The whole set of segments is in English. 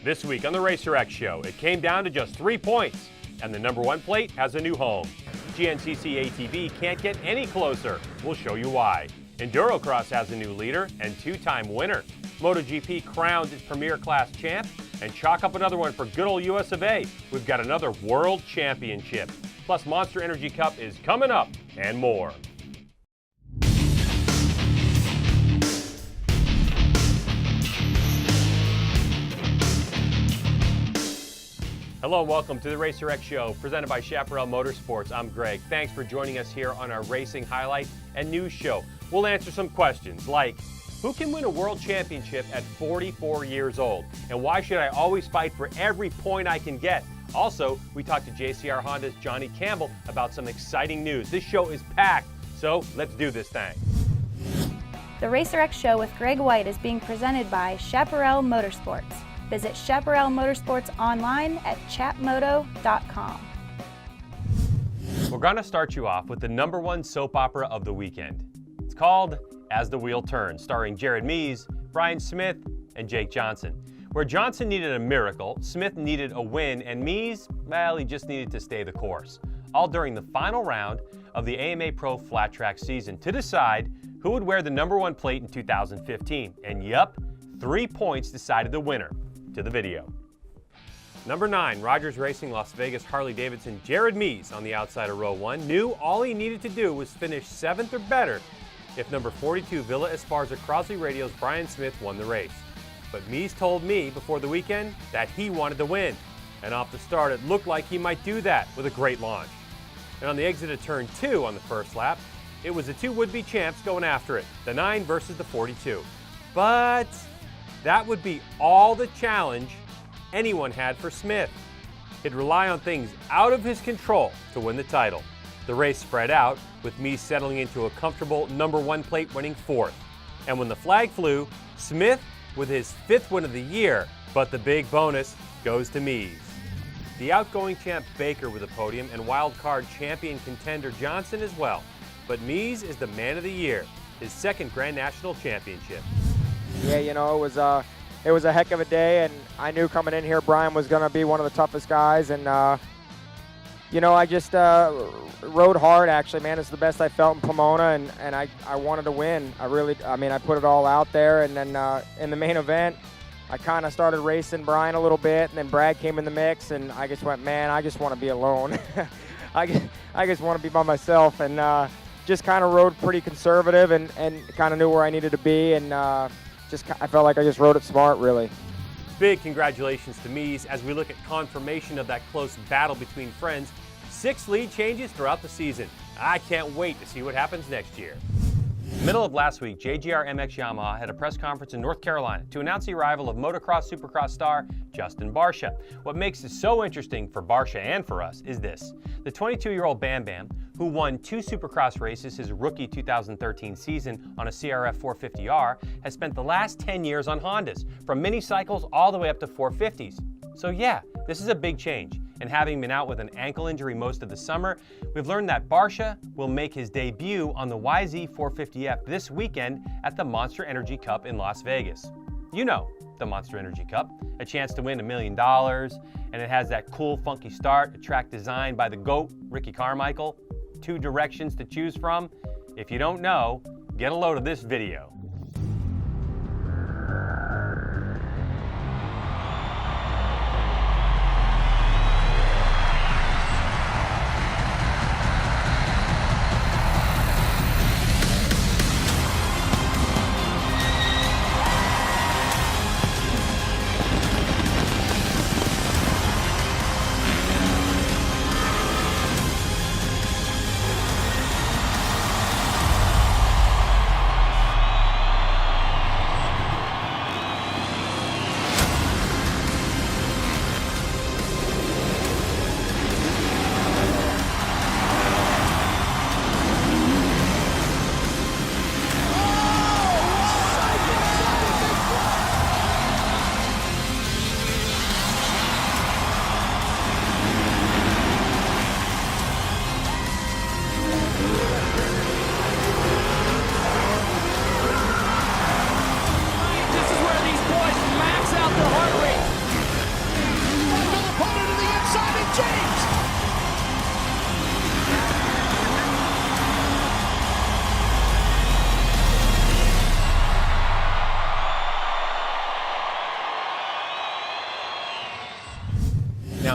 This week on the Racer X Show, it came down to just 3 points, and the number 1 plate has a new home. GNCC ATV can't get any closer. We'll show you why. Enduro Cross has a new leader and 2-time winner. Motogp crowns its premier class champ, and chalk up another one for good old US of A. We've got another World Championship. Plus, Monster Energy Cup is coming up, and more. Hello and welcome to the Racer X Show, presented by Chaparral Motorsports. I'm Greg. Thanks for joining us here on our racing highlight and news show. We'll answer some questions like, who can win a world championship at 44 years old? And why should I always fight for every point I can get? Also, we talked to JCR Honda's Johnny Campbell about some exciting news. This show is packed, so let's do this thing. The Racer X Show with Greg White is being presented by Chaparral Motorsports. Visit Chaparral Motorsports online at chapmoto.com. We're going to start you off with the #1 soap opera of the weekend. It's called As the Wheel Turns, starring Jared Mees, Brian Smith, and Jake Johnson. Where Johnson needed a miracle, Smith needed a win, and Mees, well, he just needed to stay the course. All during the final round of the AMA Pro Flat Track season to decide who would wear the #1 plate in 2015. And yup, 3 points decided the winner. To the video. Number 9, Rogers Racing Las Vegas Harley-Davidson Jared Mees on the outside of row 1 knew all he needed to do was finish 7th or better if number 42 Villa Esparza Crosley Radio's Brian Smith won the race. But Mees told me before the weekend that he wanted to win, and off the start it looked like he might do that with a great launch. And on the exit of turn 2 on the first lap, it was the 2 would-be champs going after it, the 9 versus the 42. But that would be all the challenge anyone had for Smith. He'd rely on things out of his control to win the title. The race spread out, with Mees settling into a comfortable #1 plate winning 4th. And when the flag flew, Smith with his 5th win of the year, but the big bonus goes to Mees. The outgoing champ Baker with a podium, and wild card champion contender Johnson as well. But Mees is the man of the year, his 2nd Grand National Championship. Yeah, you know, it was a heck of a day, and I knew coming in here Brian was going to be one of the toughest guys, and you know, I just rode hard, actually, man. It's the best I felt in Pomona, and I wanted to win. I put it all out there, and then in the main event, I kind of started racing Brian a little bit, and then Brad came in the mix, and I just went, man, I just want to be alone. I just want to be by myself, and just kind of rode pretty conservative, and kind of knew where I needed to be, and I felt like I just rode it smart, really. Big congratulations to Mees as we look at confirmation of that close battle between friends. 6 lead changes throughout the season. I can't wait to see what happens next year. Middle of last week, JGR MX Yamaha had a press conference in North Carolina to announce the arrival of motocross supercross star Justin Barcia. What makes this so interesting for Barcia and for us is this. The 22-year-old Bam Bam, who won 2 supercross races his rookie 2013 season on a CRF 450R, has spent the last 10 years on Hondas, from mini cycles all the way up to 450s. So yeah, this is a big change. And having been out with an ankle injury most of the summer, we've learned that Barcia will make his debut on the YZ 450F this weekend at the Monster Energy Cup in Las Vegas. You know, the Monster Energy Cup, a chance to win $1 million, and it has that cool, funky start, a track designed by the GOAT, Ricky Carmichael, 2 directions to choose from. If you don't know, get a load of this video.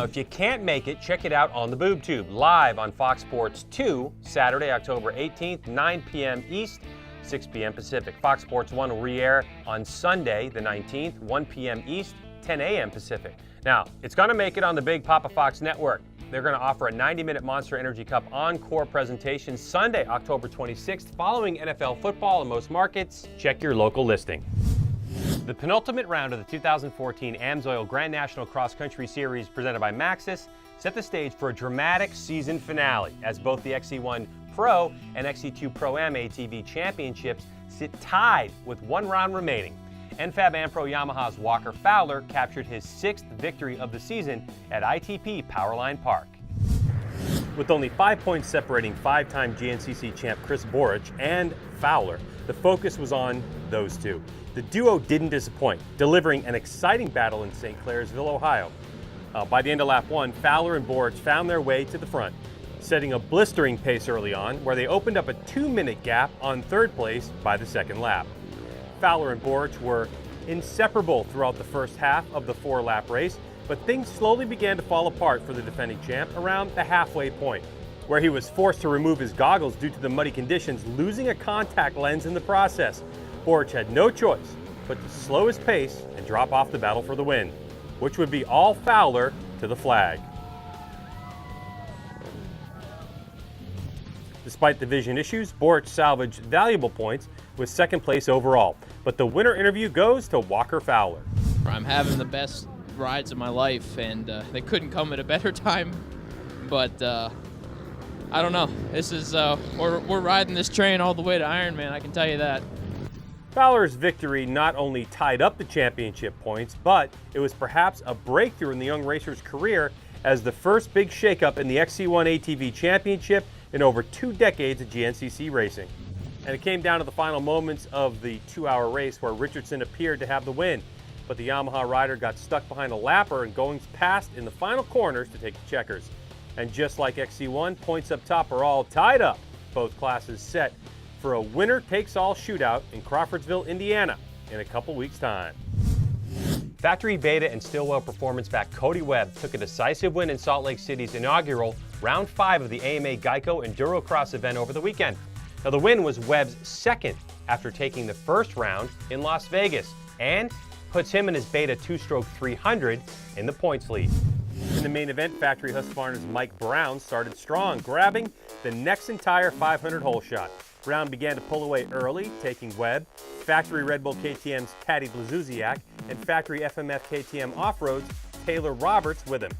Now, if you can't make it, check it out on the Boob Tube, live on Fox Sports 2, Saturday, October 18th, 9 p.m. East, 6 p.m. Pacific. Fox Sports 1 will re-air on Sunday, the 19th, 1 p.m. East, 10 a.m. Pacific. Now, it's going to make it on the big Papa Fox network. They're going to offer a 90-minute Monster Energy Cup encore presentation Sunday, October 26th, following NFL football in most markets. Check your local listing. The penultimate round of the 2014 AMSOIL Grand National Cross Country Series presented by Maxxis set the stage for a dramatic season finale as both the XC1 Pro and XC2 Pro-Am ATV championships sit tied with one round remaining. NFAB Ampro Yamaha's Walker Fowler captured his 6th victory of the season at ITP Powerline Park. With only 5 points separating 5-time GNCC champ Chris Borich and Fowler, the focus was on those two. The duo didn't disappoint, delivering an exciting battle in St. Clairsville, Ohio. By the end of lap 1, Fowler and Borich found their way to the front, setting a blistering pace early on, where they opened up a 2-minute gap on 3rd place by the 2nd lap. Fowler and Borich were inseparable throughout the first half of the 4-lap race, but things slowly began to fall apart for the defending champ around the halfway point, where he was forced to remove his goggles due to the muddy conditions, losing a contact lens in the process. Borich had no choice but to slow his pace and drop off the battle for the win, which would be all Fowler to the flag. Despite the vision issues, Borich salvaged valuable points with 2nd place overall, but the winner interview goes to Walker Fowler. I'm having the best rides of my life, and they couldn't come at a better time, but I don't know. This is we're riding this train all the way to Ironman, I can tell you that. Fowler's victory not only tied up the championship points, but it was perhaps a breakthrough in the young racer's career as the first big shakeup in the XC1 ATV Championship in over 2 decades of GNCC racing. And it came down to the final moments of the 2-hour race where Richardson appeared to have the win, but the Yamaha rider got stuck behind a lapper and going past in the final corners to take the checkers. And just like XC1, points up top are all tied up, both classes set for a winner-takes-all shootout in Crawfordsville, Indiana in a couple weeks' time. Factory Beta and Stillwell performance back Cody Webb took a decisive win in Salt Lake City's inaugural Round 5 of the AMA Geico Enduro Cross event over the weekend. Now, the win was Webb's 2nd after taking the first round in Las Vegas and puts him in his Beta 2-stroke 300 in the points lead. In the main event, Factory Husqvarna's Mike Brown started strong, grabbing the next entire 500 hole shot. Brown began to pull away early, taking Webb, Factory Red Bull KTM's Taddy Blazusiak, and Factory FMF KTM Off-Road's Taylor Roberts with him.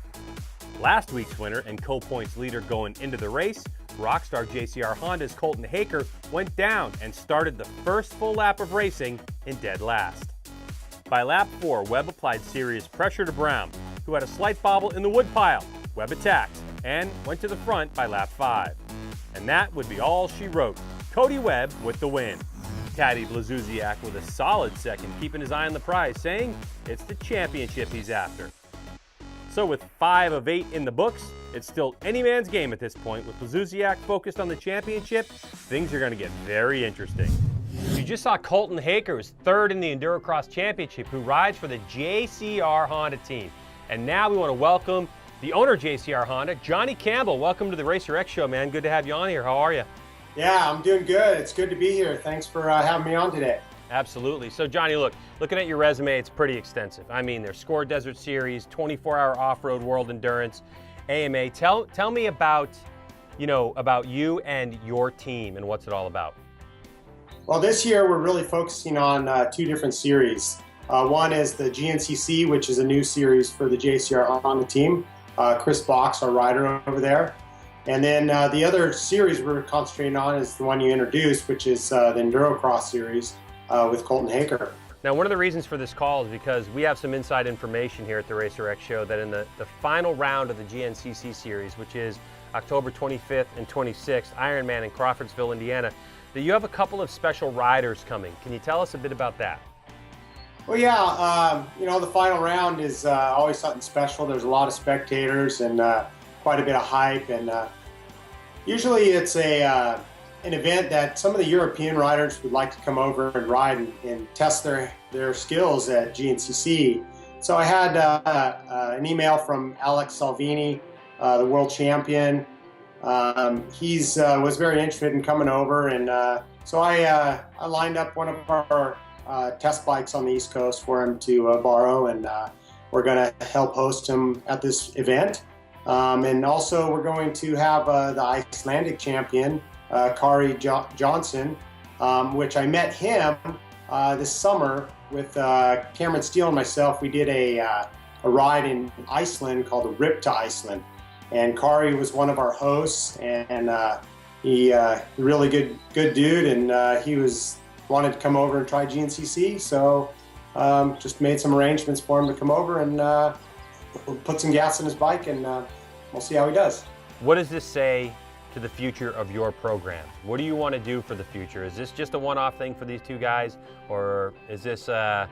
Last week's winner and co-points leader going into the race, Rockstar JCR Honda's Colton Haker went down and started the first full lap of racing in dead last. By lap 4, Webb applied serious pressure to Brown, who had a slight bobble in the woodpile. Webb attacked and went to the front by lap 5. And that would be all she wrote. Cody Webb with the win. Taddy Blazusiak with a solid 2nd, keeping his eye on the prize, saying it's the championship he's after. So with 5 of 8 in the books, it's still any man's game at this point. With Blazusiak focused on the championship, things are going to get very interesting. You just saw Colton Haker, who's 3rd in the Endurocross Championship, who rides for the JCR Honda team. And now we want to welcome the owner of JCR Honda, Johnny Campbell. Welcome to the Racer X Show, man. Good to have you on here. How are you? Yeah, I'm doing good. It's good to be here. Thanks for having me on today. Absolutely. So, Johnny, looking at your resume, it's pretty extensive. I mean, there's Score Desert Series, 24-hour off-road World Endurance, AMA. Tell me about you and your team and what's it all about. Well, this year we're really focusing on 2 different series. One is the GNCC, which is a new series for the JCR Honda team. Chris Box, our rider over there. And then the other series we're concentrating on is the one you introduced, which is the Enduro Cross series with Colton Haker. Now, one of the reasons for this call is because we have some inside information here at the Racer X Show that in the final round of the GNCC series, which is October 25th and 26th, Ironman in Crawfordsville, Indiana, that you have a couple of special riders coming. Can you tell us a bit about that? Well, yeah, the final round is always something special. There's a lot of spectators and quite a bit of hype, and usually it's an event that some of the European riders would like to come over and ride and test their skills at GNCC. So I had an email from Alex Salvini, the world champion. He's was very interested in coming over, and so I lined up one of our test bikes on the East Coast for him to borrow, and we're going to help host him at this event. And also we're going to have the Icelandic champion, Qari Johnson, which I met him this summer with Cameron Steele and myself. We did a ride in Iceland called the Rip to Iceland. And Qari was one of our hosts, and he really good dude, and he wanted to come over and try GNCC, so just made some arrangements for him to come over, and we'll put some gas in his bike, and we'll see how he does. What does this say to the future of your program? What do you want to do for the future? Is this just a one-off thing for these two guys, or is this a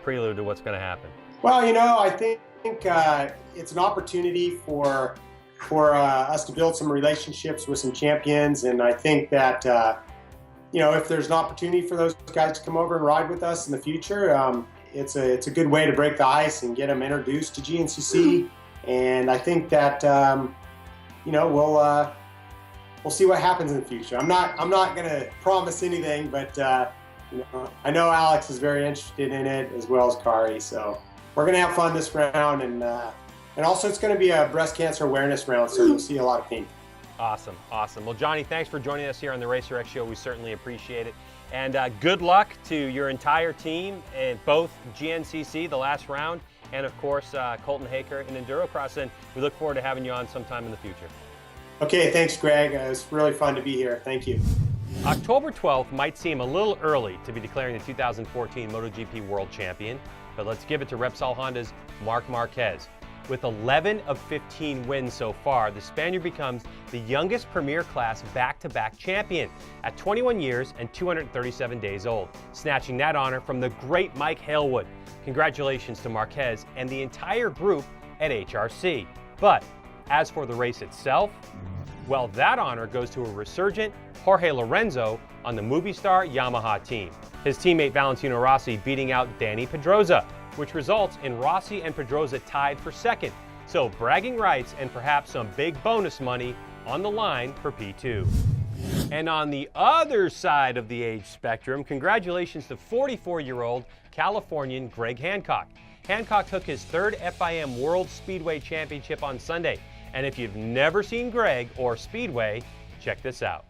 prelude to what's going to happen? Well, you know, I think it's an opportunity for us to build some relationships with some champions, and I think that you know, if there's an opportunity for those guys to come over and ride with us in the future, it's a good way to break the ice and get them introduced to GNCC. And I think that you know, we'll see what happens in the future. I'm not going to promise anything, but you know, I know Alex is very interested in it, as well as Qari. So we're going to have fun this round, and also it's going to be a breast cancer awareness round, so you'll see a lot of pink. Awesome, awesome. Well, Johnny, thanks for joining us here on the Racer X Show. We certainly appreciate it. And good luck to your entire team in both GNCC, the last round, and of course, Colton Haker in Enduro Cross. And we look forward to having you on sometime in the future. Okay, thanks, Greg. It was really fun to be here. Thank you. October 12th might seem a little early to be declaring the 2014 MotoGP World Champion, but let's give it to Repsol Honda's Marc Marquez. With 11 of 15 wins so far, the Spaniard becomes the youngest Premier Class back-to-back champion at 21 years and 237 days old, snatching that honor from the great Mike Halewood. Congratulations to Marquez and the entire group at HRC. But as for the race itself, well, that honor goes to a resurgent Jorge Lorenzo on the Movistar Yamaha team. His teammate Valentino Rossi beating out Dani Pedrosa, which results in Rossi and Pedrosa tied for second. So bragging rights and perhaps some big bonus money on the line for P2. And on the other side of the age spectrum, congratulations to 44-year-old Californian Greg Hancock. Hancock took his third FIM World Speedway Championship on Sunday. And if you've never seen Greg or Speedway, check this out.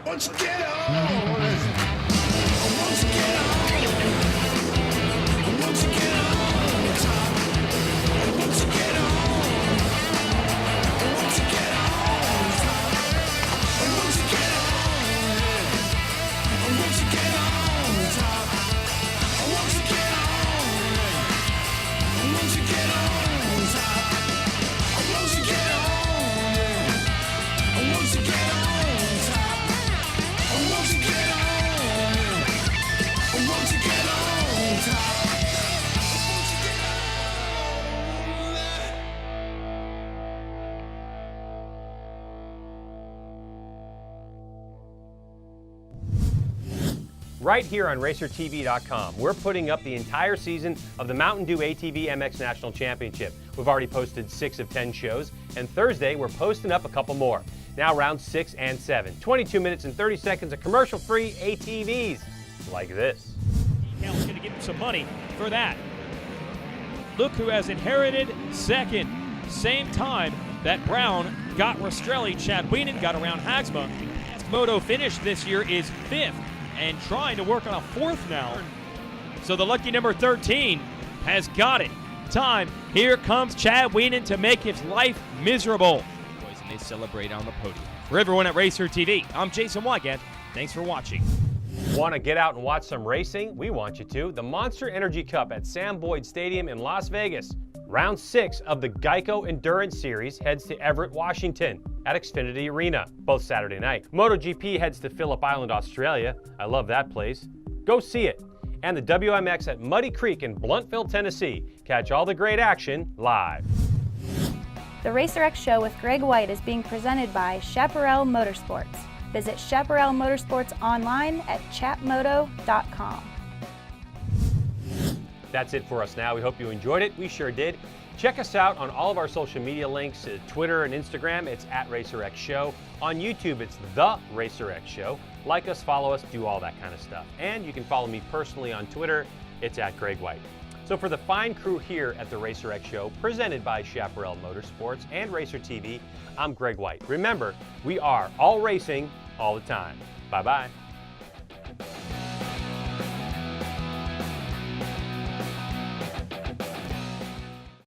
Once you get on, once you get on, once you get on top, once you get on, once you get on top, once you get on, once you get on top, once you get on, once you get on top, once you get on, once you get on. Right here on RacerTV.com, we're putting up the entire season of the Mountain Dew ATV MX National Championship. We've already posted 6 of 10 shows, and Thursday we're posting up a couple more. Now rounds 6 and 7. 22 minutes and 30 seconds of commercial-free ATVs like this. Campbell's going to give him some money for that. Look who has inherited second. Same time that Brown got Rastrelli. Chad Wienen got around Hagsma. Moto finish this year is 5th and trying to work on a 4th now. So the lucky number 13 has got it. Time. Here comes Chad Wienen to make his life miserable. And they celebrate on the podium. For everyone at Racer TV, I'm Jason Wygant. Thanks for watching. Want to get out and watch some racing? We want you to. The Monster Energy Cup at Sam Boyd Stadium in Las Vegas. Round 6 of the Geico Endurance Series heads to Everett, Washington at Xfinity Arena, both Saturday night. MotoGP heads to Phillip Island, Australia. I love that place. Go see it. And the WMX at Muddy Creek in Bluntville, Tennessee. Catch all the great action live. The Racer X Show with Greg White is being presented by Chaparral Motorsports. Visit Chaparral Motorsports online at chatmoto.com. That's it for us now. We hope you enjoyed it. We sure did. Check us out on all of our social media links, Twitter and Instagram. It's at RacerX Show. On YouTube, it's The RacerX Show. Like us, follow us, do all that kind of stuff. And you can follow me personally on Twitter. It's at Greg White. So for the fine crew here at the RacerX Show, presented by Chaparral Motorsports and Racer TV, I'm Greg White. Remember, we are all racing all the time. Bye-bye.